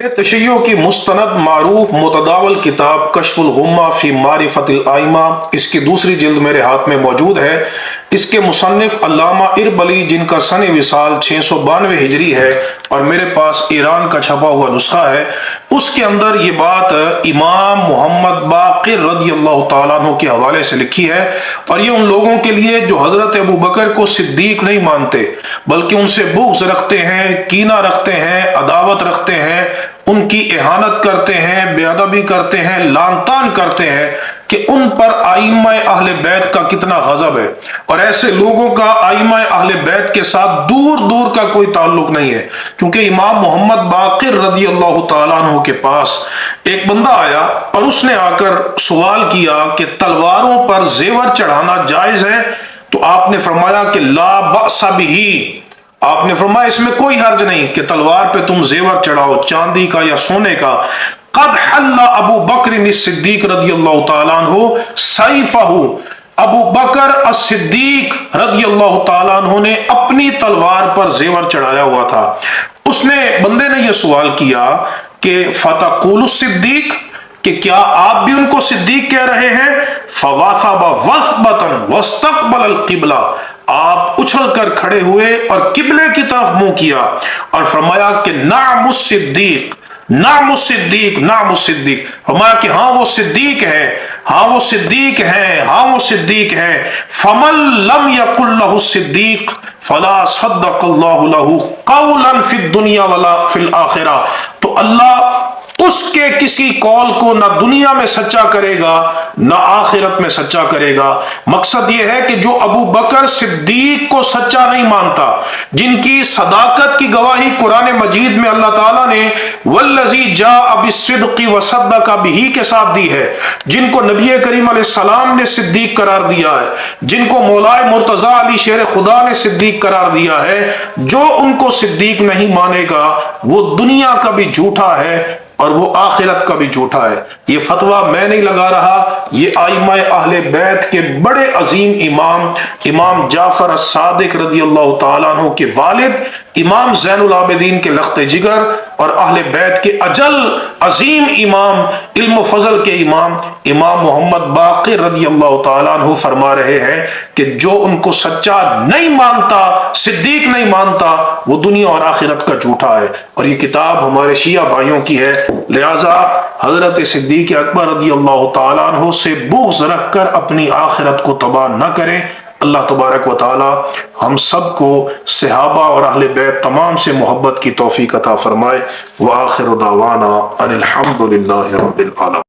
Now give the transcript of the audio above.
तशय्यो की मुस्तनद मारूफ मुतदावल किताब कश्फुल गुम्मा फी मारिफतिल आइमा, इसकी दूसरी जिल्द मेरे हाथ में मौजूद है। इसके मुसन्निफ अल्लामा इरबली, जिनका सन विसाल 692 हिजरी है और मेरे पास ईरान का छपा हुआ नुस्खा है, उसके अंदर ये बात इमाम मोहम्मद बाक़िर रदियल्लाहु ताला अन्हु के हवाले से लिखी है। और ये उन लोगों के लिए जो हजरत अबू बकर को सिद्दीक नहीं मानते, बल्कि उनसे बुग़्ज़ रखते हैं, कीना रखते हैं, अदावत रखते हैं, उनकी इहानत करते हैं, बेअदबी करते हैं, लानतान करते हैं कि उन पर आइम्मा अहले बैत का कितना गजब है। और ऐसे लोगों का आइम्मा अहले बैत के साथ दूर दूर का कोई ताल्लुक नहीं है, क्योंकि इमाम मोहम्मद बाक़िर रदियल्लाहु ताला अन्हु के पास एक बंदा आया और उसने आकर सवाल किया कि तलवारों पर जेवर चढ़ाना जायज है? तो आपने फरमाया कि ला बअसा बिही, आपने फरमाया इसमें कोई हर्ज नहीं कि तलवार पे तुम जेवर चढ़ाओ, चांदी का या सोने का। कद हल्ला अबू बकर सिद्दीक रदियल्लाहु ताला अन्हु सैफहु, अबू बकर as-सिद्दीक रदियल्लाहु ताला अन्हु ने अपनी तलवार पर जेवर चढ़ाया हुआ था। उसने, बंदे ने यह सवाल किया कि फतकुलु सिद्दीक, कि क्या आप भी उनको सिद्दीक कह रहे हैं? फवासबा वस्बतन वस्तकबल अल-क़िबला, आप उछल कर खड़े हुए और किबले की तरफ मुंह किया और फरमाया कि नामुस सिद्दीक, नामुस सिद्दीक, नामुस सिद्दीक। फरमाया कि हाँ वो सिद्दीक है, हाँ वो सिद्दीक है, हाँ वो सिद्दीक है। फमन लम यकुल लहु सिद्दीक फला सद्दक़ल्लाहु लहु क़ौलन फ़िद दुनिया वला फ़िल आखिरा, तो अल्लाह उसके किसी कौल को ना दुनिया में सच्चा करेगा ना आखिरत में सच्चा करेगा। मकसद यह है कि जो अबू बकर सिद्दीक को सच्चा नहीं मानता, जिनकी सदाकत की गवाही कुरान मजीद में अल्लाह ताला ने वल्लज़ी जाअ बिस्सिद्क़ि वसद्दक़ बिही के साथ दी है, जिनको नबी करीम अलैहिस्सलाम ने सिद्दीक करार दिया है, जिनको मौलाए मुर्तज़ा अली शेर खुदा ने सिद्दीक करार दिया है, जो उनको सिद्दीक नहीं मानेगा वो दुनिया का भी झूठा है और वो आखिरत का भी झूठा है। ये फतवा मैं नहीं लगा रहा, ये आइम्मा अहले बैत के बड़े अजीम इमाम जाफर as-सादिक रदियल्लाहु ताला अन्हु के वालिद इमाम ज़ैनुल आबिदीन के लख्ते जिगर और अहले बैत के अजल अजीम इमाम, इल्म फजल के इमाम मोहम्मद बाक़िर रदियल्लाहु ताला अन्हु फरमा रहे हैं कि जो उनको सच्चा नहीं मानता, सिद्दीक नहीं मानता, वो दुनिया और आखिरत का झूठा है। और ये किताब हमारे शिया भाइयों की है, लिहाजा हजरत सिद्दीक अकबर रदियल्लाहु ताला अन्हु से बुग़्ज़ रखकर अपनी आखिरत को तबाह न करें। अल्लाह तबारक व ताला हम सबको सहाबा और अहले बैत तमाम से मोहब्बत की तौफीक अता फरमाए। व आखिरु दावाना अनिल हम्दुलिल्लाहि रब्बिल आलमीन।